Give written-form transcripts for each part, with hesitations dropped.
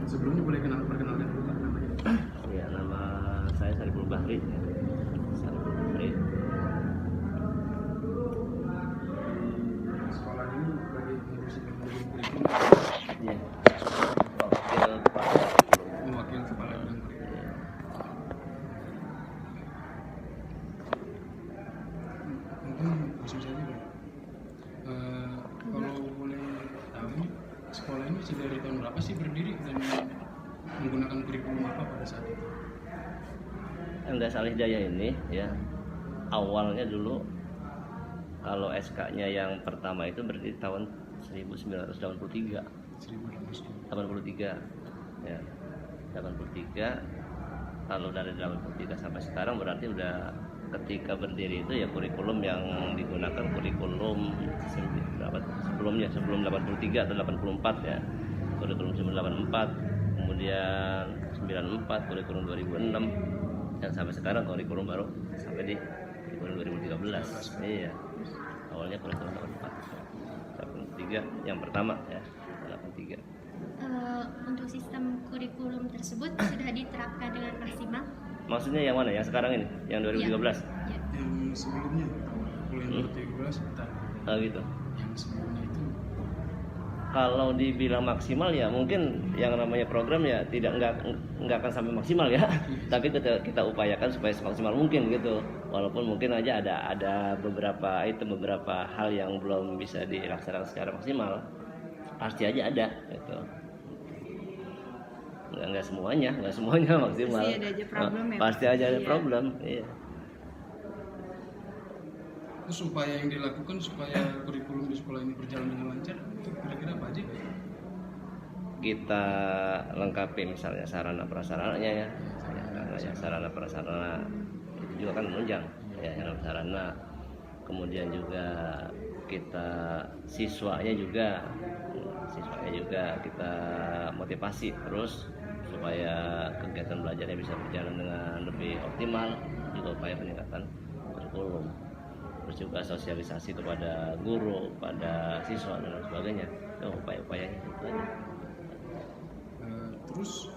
Sebelumnya boleh perkenalkan dulu Pak namanya? Ya, nama saya Sariful Bahri. Sariful Bahri. Sekolah ini bagi ngurusin kurikulum, Ya. Wakil kepala. mewakil kepala bidang kurikulum. Ya. Mungkin langsung saja Pak. Kalau boleh tahu nih, sekolah ini sudah dari tahun berapa sih berdiri dan menggunakan kurikulum apa pada saat itu? MTs Alih Jaya ini ya awalnya dulu kalau SK-nya yang pertama itu berdiri tahun 1983. 83 ya 83. Kalau dari 83 sampai sekarang berarti udah ketika berdiri itu ya kurikulum yang digunakan kurikulum sebelum 83 atau 84 ya, kurikulum 84, kemudian 94, kurikulum 2006, dan sampai sekarang kurikulum baru sampai di kurikulum 2013. Iya, awalnya kurikulum 83 yang pertama ya, 83. Untuk sistem kurikulum tersebut sudah diterapkan dengan maksimal. Maksudnya yang mana? Yang sekarang ini? Yang 2013? Ya. Yang sebelumnya mulai 2013 kita. Oh gitu. Yang sebelumnya itu Kalau dibilang maksimal ya mungkin yang namanya program ya nggak akan sampai maksimal ya. Tapi kita upayakan supaya semaksimal mungkin gitu. Walaupun mungkin aja ada beberapa hal yang belum bisa dilaksanakan secara maksimal. Pasti aja ada gitu. Nggak semuanya maksimal. Pasti ada aja problem ya. Pasti aja ada Iya. problem. Iya. terus upaya yang dilakukan supaya kurikulum di sekolah ini berjalan dengan lancar itu kira-kira apa aja Pak? Kita lengkapi misalnya sarana prasarananya ya, sarana prasarana itu juga kan menunjang ya, sarana. Kemudian juga kita siswanya juga kita motivasi terus supaya kegiatan belajarnya bisa berjalan dengan lebih optimal, juga upaya peningkatan kurikulum. Terus juga sosialisasi kepada guru, pada siswa dan lain sebagainya. Itu upaya-upayanya itu aja. Terus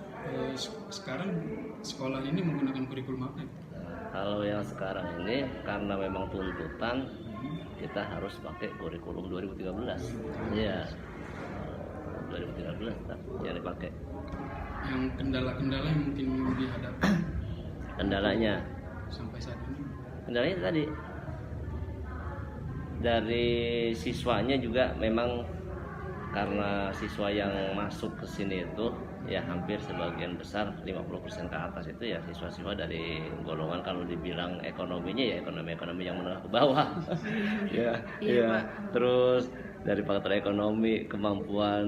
sekarang sekolah ini menggunakan kurikulum apa? Kalau yang sekarang ini karena memang tuntutan kita harus pakai kurikulum 2013. Iya. 2013 yang dipakai. Yang kendala-kendala yang mungkin dihadapi Kendalanya sampai saat ini? tadi dari siswanya juga memang karena siswa yang masuk ke sini itu ya hampir sebagian besar 50% ke atas itu ya siswa-siswa dari golongan, kalau dibilang ekonominya ya ekonomi yang menengah ke bawah. ya, ya. Terus dari faktor ekonomi, kemampuan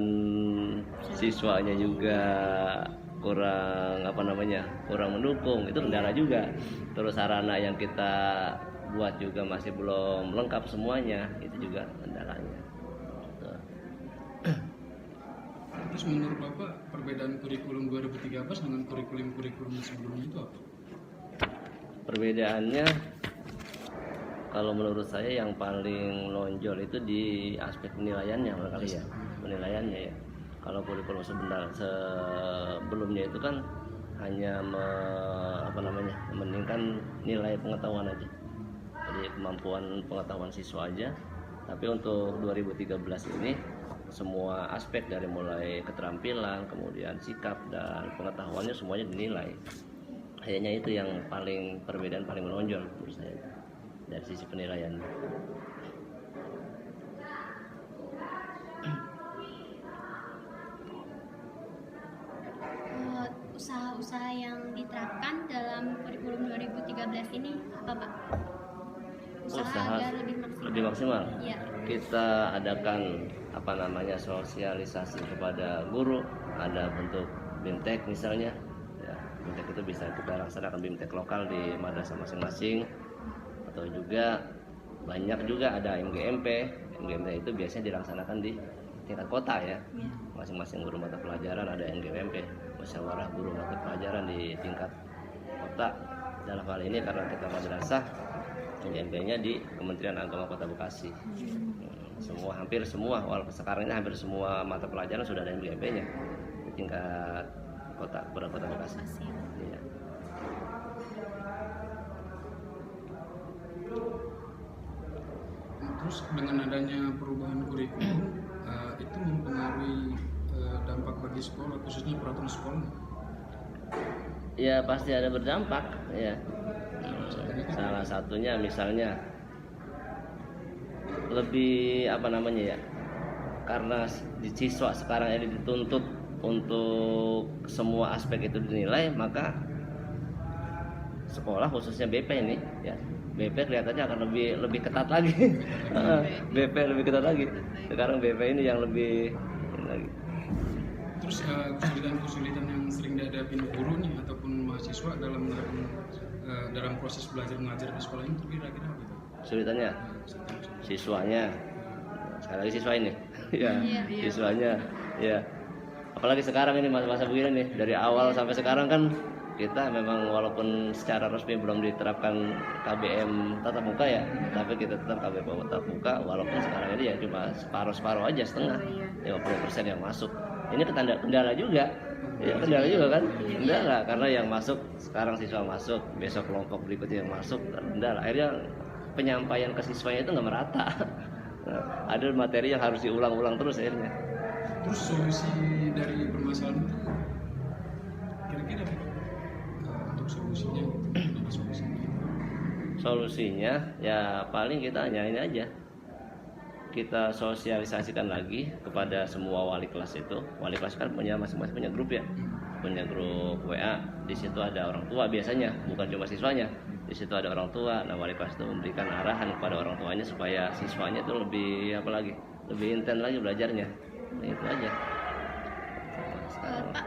siswanya juga kurang mendukung, itu kendala juga. Terus sarana yang kita buat juga masih belum lengkap semuanya, itu juga kendalanya. Terus menurut Bapak perbedaan kurikulum 2013 dengan kurikulum sebelumnya itu apa? Perbedaannya kalau menurut saya yang paling menonjol itu di aspek penilaiannya barangkali ya. Penilaiannya ya. Kalau kurikulum sebelumnya itu kan hanya meningkatkan nilai pengetahuan aja. Jadi kemampuan pengetahuan siswa aja. Tapi untuk 2013 ini semua aspek dari mulai keterampilan, kemudian sikap dan pengetahuannya semuanya dinilai. Kayaknya itu yang perbedaan paling menonjol menurut saya dari sisi penilaian. Usaha-usaha yang diterapkan dalam kurikulum 2013 ini apa Pak? Usaha agar lebih maksimal. Ya. Kita adakan sosialisasi kepada guru, ada bentuk BIMTEK misalnya ya, BIMTEK itu bisa kita laksanakan BIMTEK lokal di madrasah masing-masing, atau juga banyak juga ada MGMP itu biasanya dilaksanakan di tingkat kota ya, masing-masing guru mata pelajaran ada MGMP, musyawarah guru mata pelajaran di tingkat kota. Dalam hal ini karena kita madrasah, MGMP-nya di Kementerian Agama Kota Bekasi. Hampir semua, walaupun sekarang ini hampir semua mata pelajaran sudah ada MGMP-nya. tingkat kota Bekasi. Bekasi. Iya. Terus dengan adanya perubahan kurikulum itu mempengaruhi dampak bagi sekolah, khususnya peraturan sekolah. Ya pasti ada berdampak ya. Salah satunya misalnya lebih apa namanya ya, karena di siswa sekarang ini dituntut untuk semua aspek itu dinilai, maka sekolah khususnya BP ini ya, BP kelihatannya akan lebih ketat lagi. BP lebih ketat lagi. Sekarang BP ini yang lebih ini lagi. Terus kesulitan-kesulitan yang sering dihadapi guru nih ataupun mahasiswa dalam menerapkan dalam proses belajar mengajar di sekolah ini kira-kira apa? Kesulitannya siswanya, sekali lagi siswa ini ya, Iya. siswanya ya, apalagi sekarang ini masa-masa begini nih, dari awal sampai sekarang kan kita memang walaupun secara resmi belum diterapkan KBM tatap muka ya, tapi kita tetap KBM tatap muka, walaupun sekarang ini ya cuma separuh aja, setengah, 50% yang masuk. Ini kendala juga ya, kendala juga kan, kendala karena yang masuk sekarang siswa masuk, besok kelompok berikutnya yang masuk, kendala akhirnya penyampaian ke siswanya itu nggak merata. Nah, ada materi yang harus diulang-ulang terus akhirnya. Terus solusi dari permasalahan itu kira-kira untuk solusinya gitu, ada solusinya? Solusinya ya paling kita hanya ini aja, kita sosialisasikan lagi kepada semua wali kelas itu. Wali kelas kan punya masing-masing punya grup ya, punya grup WA. Di situ ada orang tua biasanya, bukan cuma siswanya. Di situ ada orang tua. Nah, wali kelas itu memberikan arahan kepada orang tuanya supaya siswanya itu lebih lebih intens lagi belajarnya. Nah, itu aja. Pak,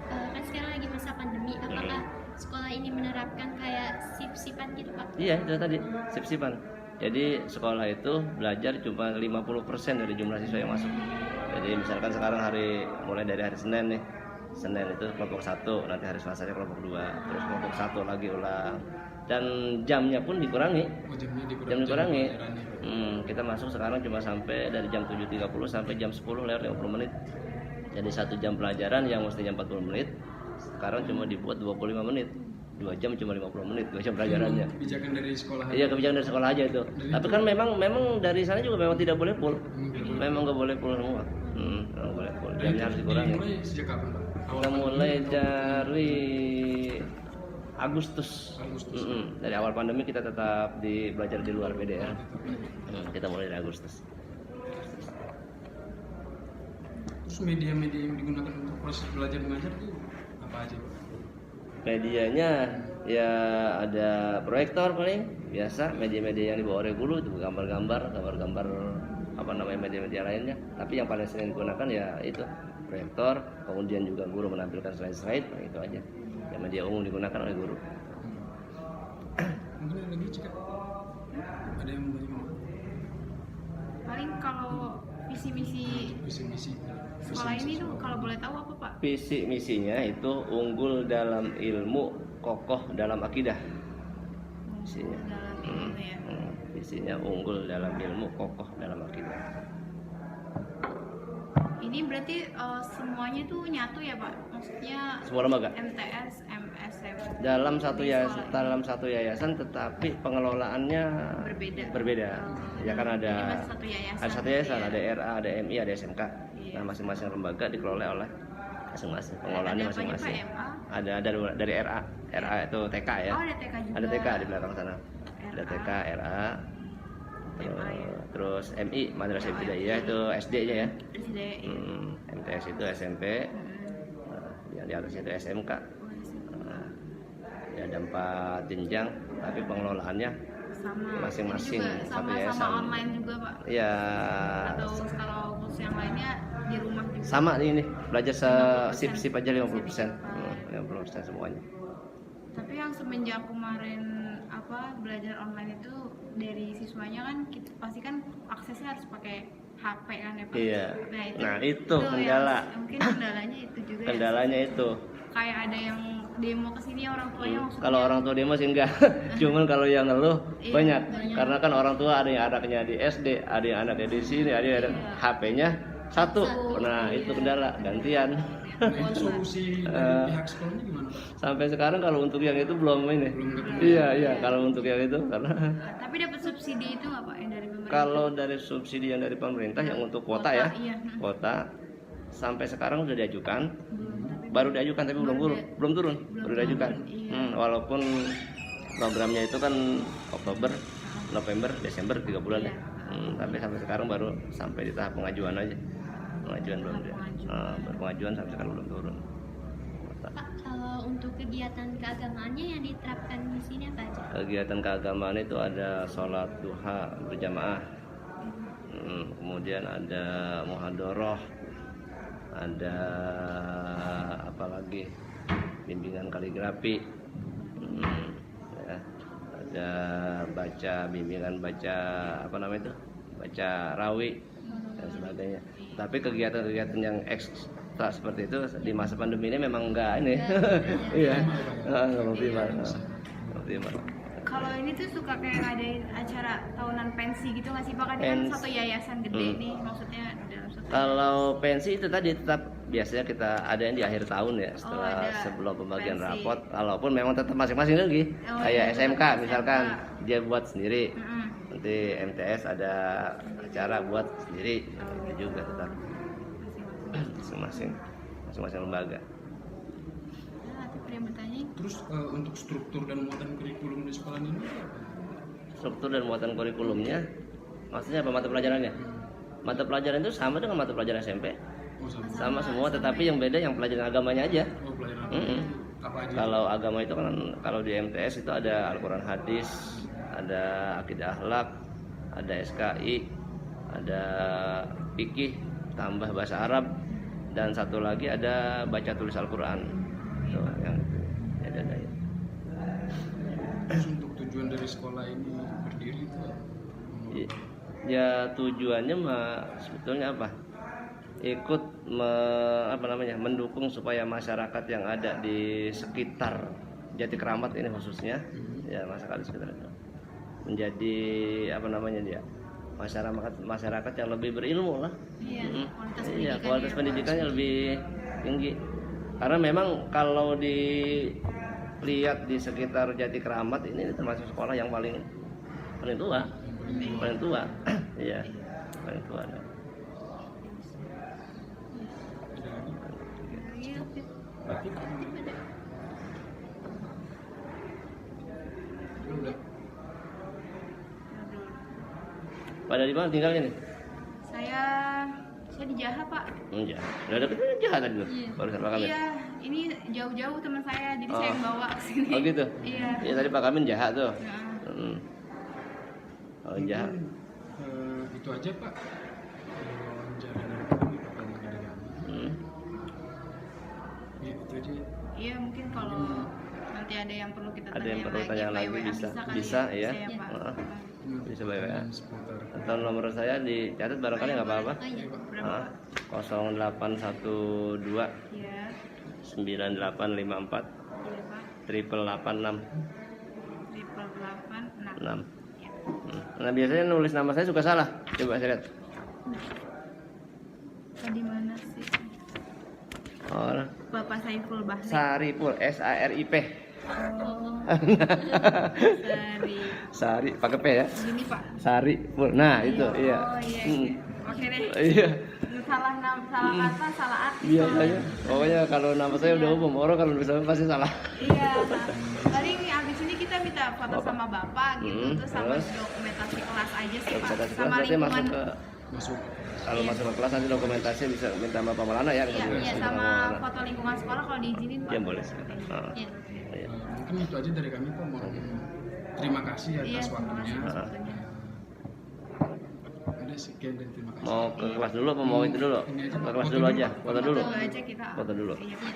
kan sekarang lagi masa pandemi, apakah sekolah ini menerapkan kayak sip-sipan gitu Pak? Iya, itu tadi sip-sipan. Jadi sekolah itu belajar cuma 50% dari jumlah siswa yang masuk. Jadi misalkan sekarang mulai dari hari Senin nih, Senin itu kelompok 1, nanti hari Selasa kelompok 2, terus kelompok 1 lagi ulang. Dan jamnya pun dikurangi. Jam dikurangi. Kita masuk sekarang cuma sampai dari jam 7.30 sampai jam 10 lewat 50 menit. Jadi 1 jam pelajaran yang mestinya 40 menit, sekarang cuma dibuat 25 menit. 2 jam cuma 50 menit, 2 jam pelajarannya. Kebijakan dari sekolah. Iya, kebijakan dari sekolah aja itu. Tapi kan memang dari sana juga memang tidak boleh full. Memang nggak boleh full semua. Nggak boleh full. Jamnya harus dikurangi. Mulai sejak kapan Pak? Kita mulai dari Agustus. Dari awal pandemi kita tetap belajar di luar PDR. Kita mulai dari Agustus. Terus media-media yang digunakan untuk proses belajar mengajar itu apa aja Pak? Medianya ya ada proyektor paling biasa, media-media yang dibawa oleh guru itu gambar-gambar apa namanya media-media lainnya. Tapi yang paling sering digunakan ya itu proyektor, kemudian juga guru menampilkan slide-slide, itu aja. Ya media umum digunakan oleh guru. Mungkin ada lagi Cika? Ada yang mau tanya? Paling kalau visi misi sekolah ini tuh kalau boleh tahu apa Pak? Visi misinya itu unggul dalam ilmu, kokoh dalam akidah. Visinya. Dalam ilmu ya. Visinya unggul dalam ilmu, kokoh dalam akidah. Ini berarti semuanya tuh nyatu ya Pak? Maksudnya Semua lembaga. MTS, MSF dalam satu yayasan, tetapi pengelolaannya berbeda. Ya kan ada satu yayasan, ada RA, ada MI, ada SMK. Nah, masing-masing lembaga dikelola oleh masing-masing, pengelolaannya masing-masing. Ada dari RA itu TK ya. Oh, ada TK juga. Ada TK di belakang sana. Ada TK, RA. Terus MI, Madrasah Ibtidaiyah itu SD-nya ya. SD. MTS itu SMP. Yang di atasnya itu SMK. Ya ada 4 jenjang, tapi pengelolaannya Sama masing-masing ini juga satu yayasan. sama online juga Pak? Ya Atau kalau kurs yang lainnya di rumah juga? sama ini belajar sip aja 50%. 50% semuanya. Tapi yang semenjak kemarin belajar online itu dari siswanya kan pasti kan aksesnya harus pakai HP kan ya Pak? Iya. Nah, itu kendala. Yang, mungkin kendalanya itu juga. Kendalanya ya, itu. Kayak ada yang demo kesini orang tuanya maksudnya. Kalau orang tua demo sih enggak. Cuman kalau yang ngeluh banyak. Karena kan orang tua ada yang anaknya di SD, ada yang anaknya di sini, ada yang HP-nya satu. Nah, itu kendala gantian. Nah, itu solusi dari pihak sekolahnya gimana Pak? Sampai sekarang kalau untuk yang itu belum ini. Belum ketemu. Iya, kalau untuk yang itu karena Tapi dapat subsidi itu nggak Pak yang dari pemerintah? kalau dari subsidi yang dari pemerintah yang untuk kuota ya, Iya. kuota sampai sekarang sudah diajukan, Tapi baru diajukan tapi belum turun, baru diajukan. iya. Walaupun programnya itu kan Oktober, November, Desember 3 bulan ya. Tapi sampai sekarang baru sampai di tahap pengajuan aja. Pengajuan belum dia. Pengajuan sampai sekarang belum turun. Pak, kalau untuk kegiatan keagamaannya yang diterapkan di sini apa aja? Kegiatan keagamaan itu ada sholat duha berjamaah, kemudian ada muhadharah, ada apa lagi, bimbingan kaligrafi, ya, ada bimbingan baca apa namanya itu, baca rawi dan sebagainya. Tapi kegiatan-kegiatan yang ekstra seperti itu di masa pandemi ini memang enggak ini. Iya, nggak optimal. kalau ini tuh suka kayak ngadain acara tahunan pensi gitu nggak sih Pak? Kan satu yayasan gede nih, maksudnya dalam satu. Kalau pensi itu tadi tetap biasanya kita ada yang di akhir tahun ya, setelah ada sebelum pembagian pensi. rapot. Walaupun memang tetap masing-masing lagi. Kayak iya, SMK SMK. misalkan dia buat sendiri. Mm-mm. Nanti MTS ada acara buat sendiri, itu juga tetap masing-masing lembaga. Nah, tapi yang bertanya Terus untuk struktur dan muatan kurikulum di sekolah ini apa? Struktur dan muatan kurikulumnya, maksudnya apa mata pelajarannya? Mata pelajaran itu sama dengan mata pelajaran SMP, Oh, sama semua, tetapi yang beda yang pelajaran agamanya aja. Oh, pelajaran apa? Mm-mm. Apa aja? Kalau agama itu kan kalau di MTS itu ada Al-Quran hadis, ada akidah akhlak, ada SKI, ada fikih tambah bahasa Arab, dan satu lagi ada baca tulis Al-Quran. Itu yang ada ya. Terus untuk tujuan dari sekolah ini berdiri itu apa? Ya tujuannya sebetulnya apa? Ikut mendukung supaya masyarakat yang ada di sekitar Jati Kramat ini khususnya, ya masyarakat di sekitar itu menjadi masyarakat yang lebih berilmu lah. Iya, kualitas pendidikannya lebih tinggi. Karena memang kalau dilihat di sekitar Jati Kramat ini termasuk sekolah yang paling tua. Iya, paling tua. Pada di mana tinggalnya nih? saya di Jaha Pak. Iya. Udah deket Jaha tadi tuh. Baru Pak Kamin. Iya, ini jauh-jauh teman saya, jadi saya yang bawa ke sini. Oh gitu. Iya. Iya tadi Pak Kamin Jaha tuh. Nah, Oh Jaha. Itu aja Pak. Wawancara dari kami pertanyaan dari kami. Ya itu aja. iya mungkin kalau nanti ada yang perlu kita Ada yang perlu lagi, tanya by lagi WA bisa, kali bisa ya. Bisa ya, Pak. Heeh. Bisa by WA. Seputar Atau nomor saya dicatat barangkali nggak apa-apa. Oh iya. Berapa Pak? 0812 Iya. 9854 Iya Pak. 8886. 886. Iya. Nah biasanya nulis nama saya suka salah. Coba saya lihat. Tadi mana sih? Oh, Bapak Saiful Bahri. Saripul, SARIP. Oh. Sari. Sari pakai P ya. Gini Pak. Saripul. Nah itu Oh iya. iya. Oke deh. Iya. Salah kata, salah arti. Iya kayaknya. Pokoknya kalau nama saya udah umum, orang kalau bisa pasti salah. Iya. Paling abis ini kita minta foto Bapak. sama Bapak gitu, terus sama terus? dokumentasi kelas aja sih Pak. Dokumentasi kelas Sama nanti masuk lingkungan. ke masuk. kalau masuk ke kelas nanti dokumentasi bisa minta Bapak Malana ya. Iya, kalau iya, bisa sama Bapak Malana. foto lingkungan sekolah kalau diizinin Pak. Ya boleh. Iya. Iya. Mungkin itu aja dari kami Pak. Terima kasih Iya, atas terima kasih waktunya. waktunya. Ada sekian dan terima kasih. Mau ke kelas dulu apa mau itu dulu? Ini aja, Ke Pak. kelas Foto dulu dulu, aja. Pak. Foto dulu. Foto aja kita. Foto dulu. Iya, Pak.